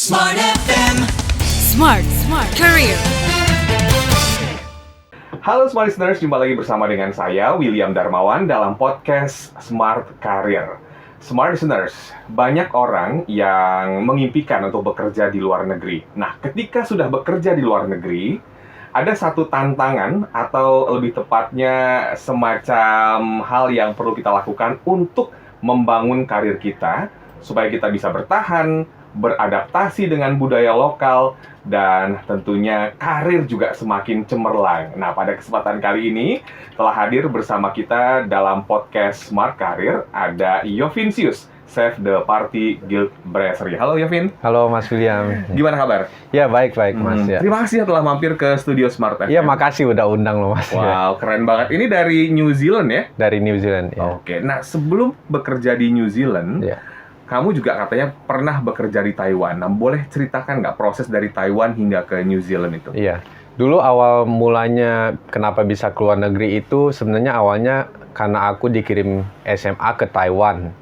Smart FM. Smart Career. Halo Smart Listeners, jumpa lagi bersama dengan saya, William Darmawan, dalam podcast Smart Career. Smart Listeners, banyak orang yang mengimpikan untuk bekerja di luar negeri. Nah, ketika sudah bekerja di luar negeri, ada satu tantangan atau lebih tepatnya semacam hal yang perlu kita lakukan untuk membangun karir kita, supaya kita bisa bertahan, beradaptasi dengan budaya lokal, dan tentunya karir juga semakin cemerlang. Nah, pada kesempatan kali ini telah hadir bersama kita dalam podcast Smart Career ada Yovincius, Chef the Party Guild Brasserie. Halo Yovin. Halo Mas William. Gimana kabar? Ya baik Mas ya. Terima kasih telah mampir ke studio Smart FM. Iya makasih udah undang loh Mas. Wow, keren banget. Ini dari New Zealand ya? Dari New Zealand ya. Oke, nah sebelum bekerja di New Zealand, Ya. kamu juga katanya pernah bekerja di Taiwan. Nah, boleh ceritakan nggak proses dari Taiwan hingga ke New Zealand itu? Iya. Dulu awal mulanya kenapa bisa keluar negeri itu sebenarnya awalnya karena aku dikirim SMA ke Taiwan.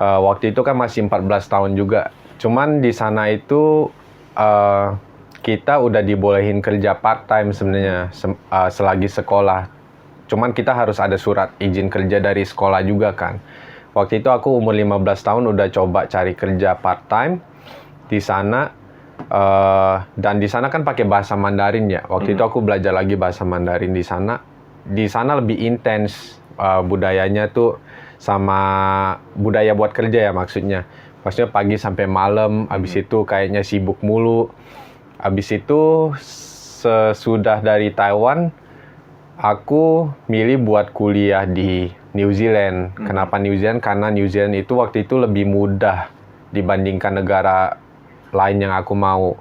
Waktu itu kan masih 14 tahun juga. Cuman di sana itu kita udah dibolehin kerja part time sebenarnya selagi sekolah. Cuman kita harus ada surat izin kerja dari sekolah juga kan. Waktu itu aku umur 15 tahun udah coba cari kerja part time di sana, dan di sana kan pakai bahasa Mandarin ya. Waktu itu aku belajar lagi bahasa Mandarin di sana. Di sana lebih intens budayanya tuh, sama budaya buat kerja ya maksudnya. Maksudnya pagi sampai malam, habis itu kayaknya sibuk mulu. Habis itu sesudah dari Taiwan, aku milih buat kuliah di New Zealand. Kenapa New Zealand? Karena New Zealand itu waktu itu lebih mudah dibandingkan negara lain yang aku mau.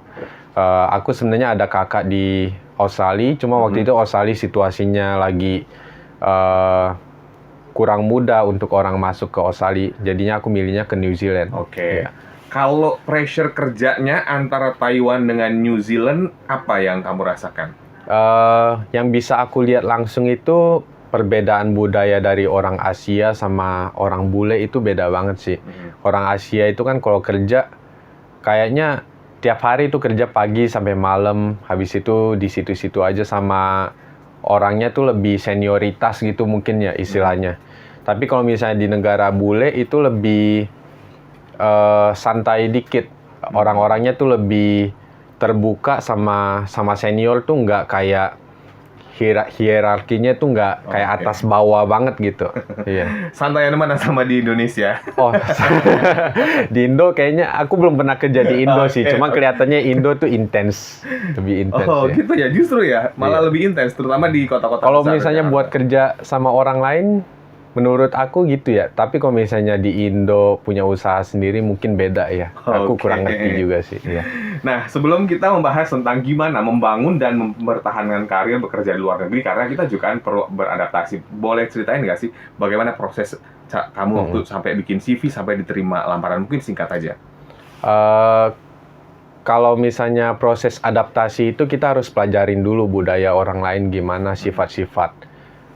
Aku sebenarnya ada kakak di Australia, cuma waktu itu Australia situasinya lagi kurang mudah untuk orang masuk ke Australia. Jadinya aku milihnya ke New Zealand. Oke. Ya. Kalau pressure kerjanya antara Taiwan dengan New Zealand, apa yang kamu rasakan? Yang bisa aku lihat langsung itu perbedaan budaya dari orang Asia sama orang bule itu beda banget sih. Orang Asia itu kan kalau kerja kayaknya tiap hari itu kerja pagi sampai malam, habis itu di situ-situ aja, sama orangnya tuh lebih senioritas gitu mungkin ya istilahnya. Tapi kalau misalnya di negara bule itu lebih santai dikit. Orang-orangnya tuh lebih terbuka sama senior tuh, nggak kayak hierarkinya tuh nggak kayak atas bawah banget gitu. Iya. Santaian mana sama di Indonesia? Oh, di Indo kayaknya aku belum pernah kerja di Indo sih. Cuma kelihatannya Indo tuh intens, lebih intens. Oh ya. gitu ya, justru ya, malah lebih intens, terutama di kota-kota Kalau besar. misalnya buat kerja sama orang lain, menurut aku gitu ya. Tapi kalau misalnya di Indo punya usaha sendiri mungkin beda ya. Aku kurang ngerti juga sih. Iya. Nah, sebelum kita membahas tentang gimana membangun dan mempertahankan karir bekerja di luar negeri, karena kita juga kan perlu beradaptasi. Boleh ceritain nggak sih bagaimana proses kamu waktu sampai bikin CV sampai diterima lamaran? Mungkin singkat aja. Kalau misalnya proses adaptasi itu kita harus pelajarin dulu budaya orang lain, gimana sifat-sifat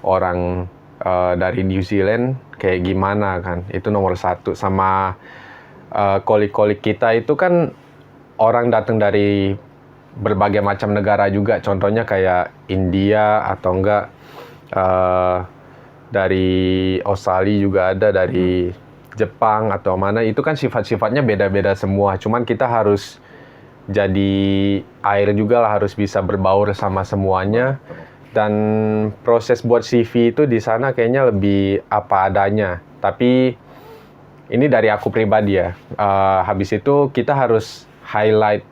orang dari New Zealand kayak gimana kan. Itu nomor satu. Sama kolik-kolik kita itu kan orang datang dari berbagai macam negara juga. Contohnya kayak India atau enggak dari Australia juga ada, dari Jepang atau mana. Itu kan sifat-sifatnya beda-beda semua. Cuman kita harus jadi air juga lah, harus bisa berbaur sama semuanya. Dan proses buat CV itu di sana kayaknya lebih apa adanya. Tapi ini dari aku pribadi ya. Habis itu kita harus highlight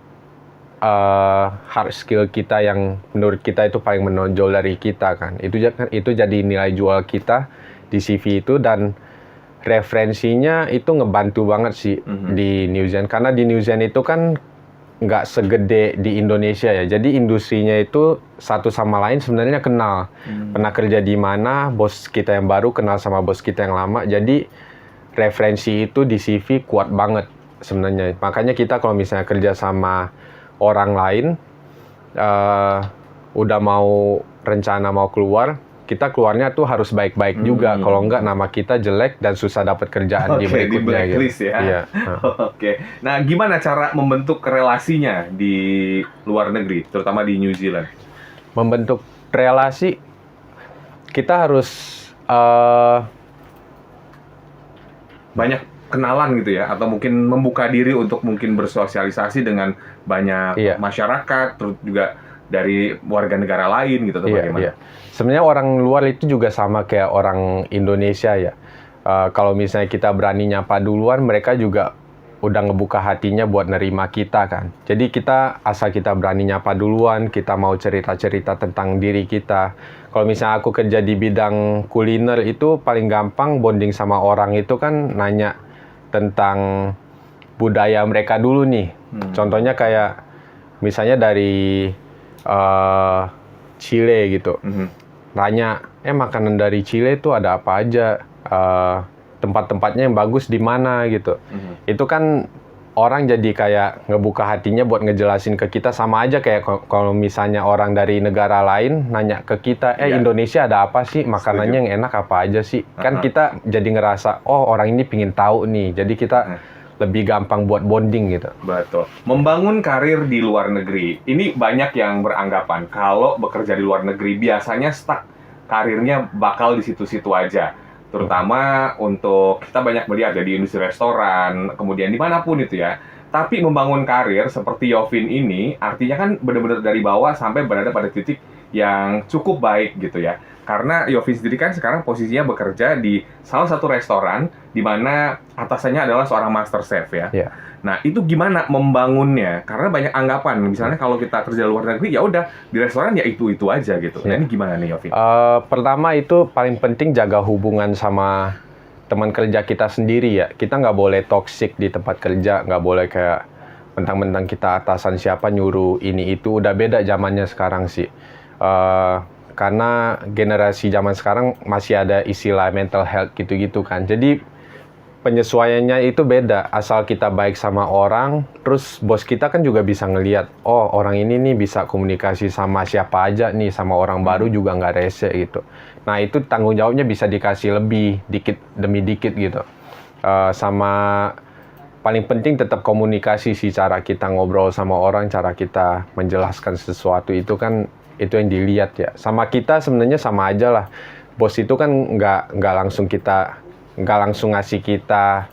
hard skill kita yang menurut kita itu paling menonjol dari kita kan. Itu jadi nilai jual kita di CV itu, dan referensinya itu ngebantu banget sih di New Zealand. Karena di New Zealand itu kan nggak segede di Indonesia ya. Jadi industrinya itu satu sama lain sebenarnya kenal. Pernah kerja di mana, bos kita yang baru kenal sama bos kita yang lama. Jadi referensi itu di CV kuat banget sebenarnya. Makanya kita kalau misalnya kerja sama orang lain, udah mau rencana mau keluar, kita keluarnya tuh harus baik-baik juga. Kalau enggak nama kita jelek dan susah dapat kerjaan di Oke, di berikutnya blacklist gitu. ya. Iya. Oke. Nah, gimana cara membentuk relasinya di luar negeri, terutama di New Zealand? Membentuk relasi, kita harus Banyak kenalan gitu ya, atau mungkin membuka diri untuk mungkin bersosialisasi dengan banyak Iya. masyarakat, terus juga dari warga negara lain gitu, atau bagaimana? Iya. Sebenarnya orang luar itu juga sama kayak orang Indonesia ya. Kalau misalnya kita berani nyapa duluan, mereka juga udah ngebuka hatinya buat nerima kita kan. Jadi kita asal kita berani nyapa duluan, kita mau cerita-cerita tentang diri kita. Kalau misalnya aku kerja di bidang kuliner itu paling gampang bonding sama orang itu kan nanya tentang budaya mereka dulu nih. Contohnya kayak misalnya dari Chile gitu. Nanya, makanan dari Chile itu ada apa aja? Tempat-tempatnya yang bagus di mana gitu. Itu kan orang jadi kayak ngebuka hatinya buat ngejelasin ke kita, sama aja kayak kalau misalnya orang dari negara lain nanya ke kita, Iya. Indonesia ada apa sih? Makanannya yang enak apa aja sih? Kan kita jadi ngerasa, oh orang ini pingin tahu nih. Jadi kita lebih gampang buat bonding gitu. Betul. Membangun karir di luar negeri. Ini banyak yang beranggapan kalau bekerja di luar negeri biasanya stuck. Karirnya bakal di situ-situ aja. Terutama untuk kita banyak melihat ya di industri restoran, kemudian dimanapun itu ya. Tapi membangun karir seperti Yovin ini artinya kan benar-benar dari bawah sampai berada pada titik yang cukup baik gitu ya. Karena Yovin sendiri kan sekarang posisinya bekerja di salah satu restoran di mana atasannya adalah seorang master chef ya. Iya. Nah, itu gimana membangunnya? Karena banyak anggapan, misalnya kalau kita kerja luar negeri, ya udah di restoran ya itu aja gitu. Nah, ini gimana nih, Yovin? Pertama itu paling penting jaga hubungan sama teman kerja kita sendiri ya. Kita nggak boleh toksik di tempat kerja, nggak boleh kayak mentang-mentang kita atasan siapa nyuruh ini itu. Udah beda zamannya sekarang sih. Karena generasi zaman sekarang masih ada istilah mental health gitu-gitu kan. Jadi penyesuaiannya itu beda, asal kita baik sama orang, terus bos kita kan juga bisa ngelihat, oh orang ini nih bisa komunikasi sama siapa aja nih, sama orang baru juga nggak rese gitu. Nah itu tanggung jawabnya bisa dikasih lebih, dikit demi dikit gitu. Sama paling penting tetap komunikasi sih, cara kita ngobrol sama orang, cara kita menjelaskan sesuatu itu kan, itu yang dilihat ya. Sama kita sebenarnya sama aja lah, bos itu kan nggak langsung ngasih kita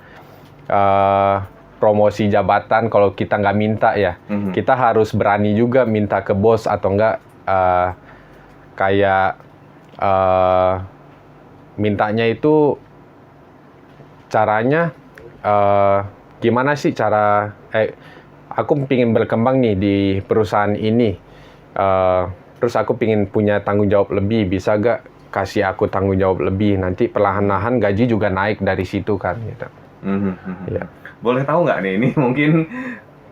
promosi jabatan kalau kita nggak minta ya. Kita harus berani juga minta ke bos atau enggak kayak mintanya itu caranya gimana sih cara aku pingin berkembang nih di perusahaan ini, terus aku pingin punya tanggung jawab lebih, bisa gak kasih aku tanggung jawab lebih, nanti perlahan-lahan gaji juga naik dari situ kan gitu. Ya. Boleh tahu nggak nih, ini mungkin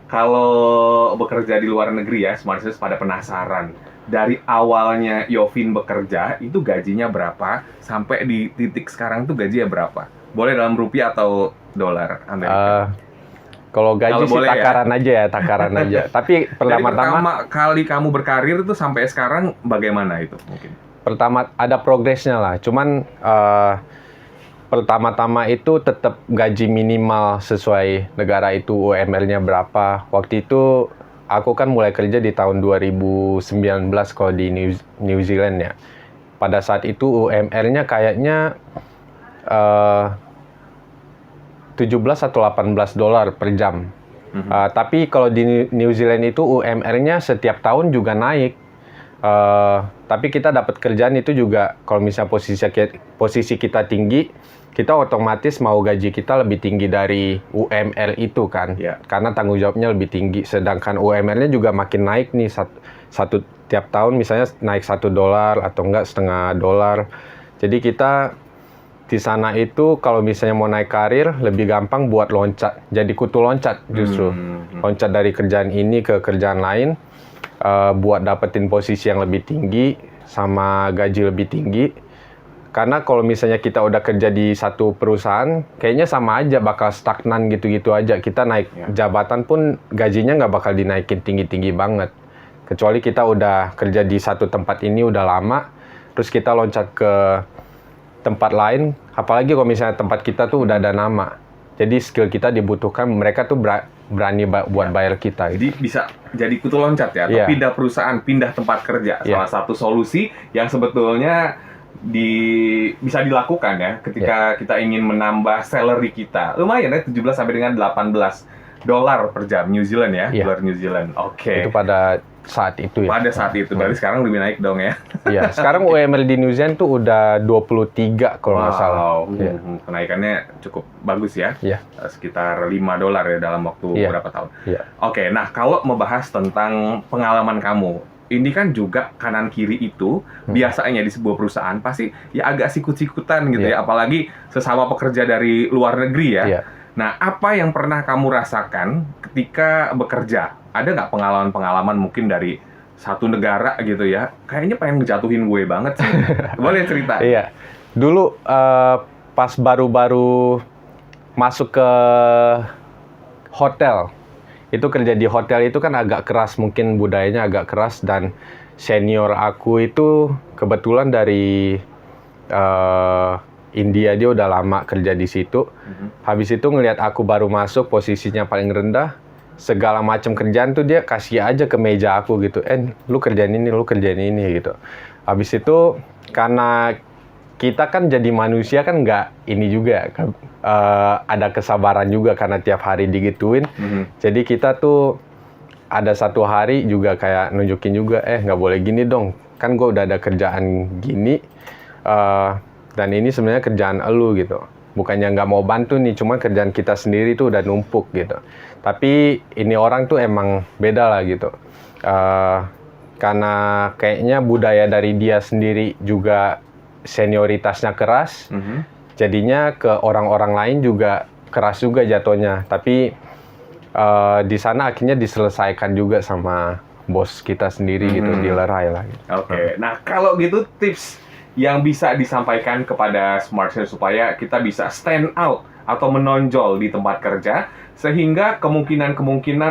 kalau bekerja di luar negeri ya, Smart Sisters pada penasaran. Dari awalnya Yovin bekerja, itu gajinya berapa, sampai di titik sekarang tuh gajinya berapa? Boleh dalam rupiah atau dolar Amerika? Kalau gaji sih boleh takaran aja ya, takaran aja. Tapi Dari pertama kali kamu berkarir itu sampai sekarang bagaimana itu mungkin? pertama ada progresnya lah. Cuman pertama-tama itu tetap gaji minimal sesuai negara itu UMR-nya berapa. Waktu itu aku kan mulai kerja di tahun 2019 kalau di New Zealand ya. Pada saat itu UMR-nya kayaknya 17 atau 18 dolar per jam. Tapi kalau di New Zealand itu UMR-nya setiap tahun juga naik. Tapi kita dapat kerjaan itu juga kalau misalnya posisi kita tinggi, kita otomatis mau gaji kita lebih tinggi dari UMR itu kan. Karena tanggung jawabnya lebih tinggi. Sedangkan UMR-nya juga makin naik nih, satu tiap tahun misalnya naik $1 atau enggak setengah dolar. Jadi kita di sana itu kalau misalnya mau naik karir lebih gampang buat loncat, jadi kutu loncat justru. Loncat dari kerjaan ini ke kerjaan lain. Buat dapetin posisi yang lebih tinggi sama gaji lebih tinggi. Karena kalau misalnya kita udah kerja di satu perusahaan, kayaknya sama aja bakal stagnan gitu-gitu aja. Kita naik jabatan pun gajinya nggak bakal dinaikin tinggi-tinggi banget. Kecuali kita udah kerja di satu tempat ini udah lama, terus kita loncat ke tempat lain, apalagi kalau misalnya tempat kita tuh udah ada nama. Jadi skill kita dibutuhkan, mereka tuh berani buat bayar kita. Gitu. Jadi bisa jadi kutu loncat ya, atau pindah perusahaan, pindah tempat kerja. Salah satu solusi yang sebetulnya bisa dilakukan ya ketika kita ingin menambah salary kita. Lumayan ya, 17 sampai dengan $18 per jam New Zealand ya, dolar New Zealand. Oke. Itu pada saat itu ya. Pada saat itu, berarti sekarang lebih naik dong ya. Iya, sekarang UMR di New Zealand tuh udah 23 kalau nggak salah. Kenaikannya cukup bagus ya. Iya. Sekitar $5 ya dalam waktu berapa tahun. Iya. Oke, nah kalau membahas tentang pengalaman kamu, ini kan juga kanan kiri itu biasanya di sebuah perusahaan pasti ya agak sikut-sikutan gitu ya, apalagi sesama pekerja dari luar negeri ya. Iya. Nah, apa yang pernah kamu rasakan ketika bekerja? Ada nggak pengalaman-pengalaman mungkin dari satu negara gitu ya? Kayaknya pengen ngejatuhin gue banget sih. Boleh cerita? Iya. Dulu pas baru-baru masuk ke hotel, itu kerja di hotel itu kan agak keras, mungkin budayanya agak keras, dan senior aku itu kebetulan dari India, dia udah lama kerja di situ. Habis itu ngelihat aku baru masuk, posisinya paling rendah, segala macam kerjaan tuh dia kasih aja ke meja aku gitu. Lu kerjain ini, lu kerjain ini gitu. Habis itu karena kita kan jadi manusia kan nggak ini juga, ada kesabaran juga karena tiap hari digituin. Jadi kita tuh ada satu hari juga kayak nunjukin juga, nggak boleh gini dong. Kan gue udah ada kerjaan gini, dan ini sebenarnya kerjaan elu gitu. Bukannya nggak mau bantu nih, cuma kerjaan kita sendiri tuh udah numpuk gitu. Tapi ini orang tuh emang beda lah gitu. Karena kayaknya budaya dari dia sendiri juga senioritasnya keras, jadinya ke orang-orang lain juga keras juga jatuhnya. Tapi di sana akhirnya diselesaikan juga sama bos kita sendiri gitu, dilerai lah. Gitu. Oke, nah kalau gitu tips yang bisa disampaikan kepada Smartster supaya kita bisa stand out atau menonjol di tempat kerja, sehingga kemungkinan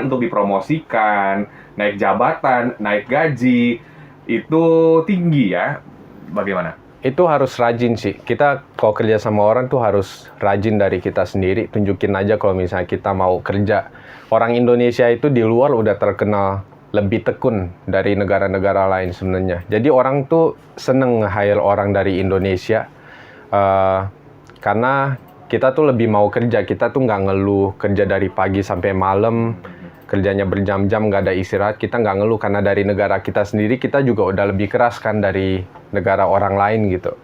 untuk dipromosikan, naik jabatan, naik gaji itu tinggi ya. Bagaimana? Itu harus rajin sih. Kita kalau kerja sama orang tuh harus rajin dari kita sendiri. Tunjukin aja kalau misalnya kita mau kerja. Orang Indonesia itu di luar udah terkenal lebih tekun dari negara-negara lain sebenarnya. Jadi orang tuh seneng nge-hire orang dari Indonesia. Karena kita tuh lebih mau kerja. Kita tuh nggak ngeluh kerja dari pagi sampai malam. Kerjanya berjam-jam, nggak ada istirahat. Kita nggak ngeluh karena dari negara kita sendiri kita juga udah lebih keras kan dari negara orang lain gitu.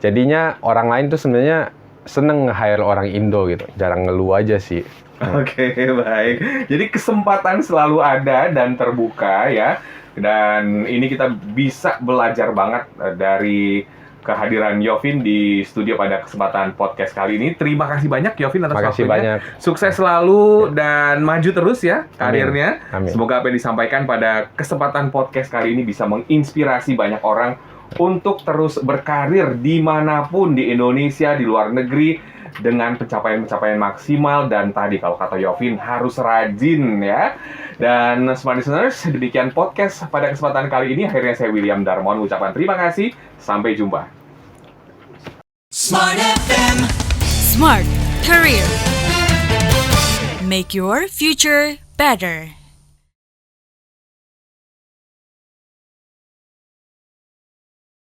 Jadinya orang lain tuh sebenarnya seneng nge-hire orang Indo gitu. Jarang ngeluh aja sih. Oke, baik. Jadi kesempatan selalu ada dan terbuka ya. Dan ini kita bisa belajar banget dari kehadiran Yovin di studio pada kesempatan podcast kali ini. Terima kasih banyak Yovin atas waktunya. Banyak. Sukses selalu dan maju terus ya karirnya. Amin. Semoga apa yang disampaikan pada kesempatan podcast kali ini bisa menginspirasi banyak orang untuk terus berkarir dimanapun di Indonesia, di luar negeri, dengan pencapaian-pencapaian maksimal. Dan tadi kalau kata Yovin harus rajin ya. Dan Smart Listeners, demikian podcast pada kesempatan kali ini. Akhirnya saya William Darmawan ucapkan terima kasih. Sampai jumpa. Smart FM. Smart Career. Make your future better.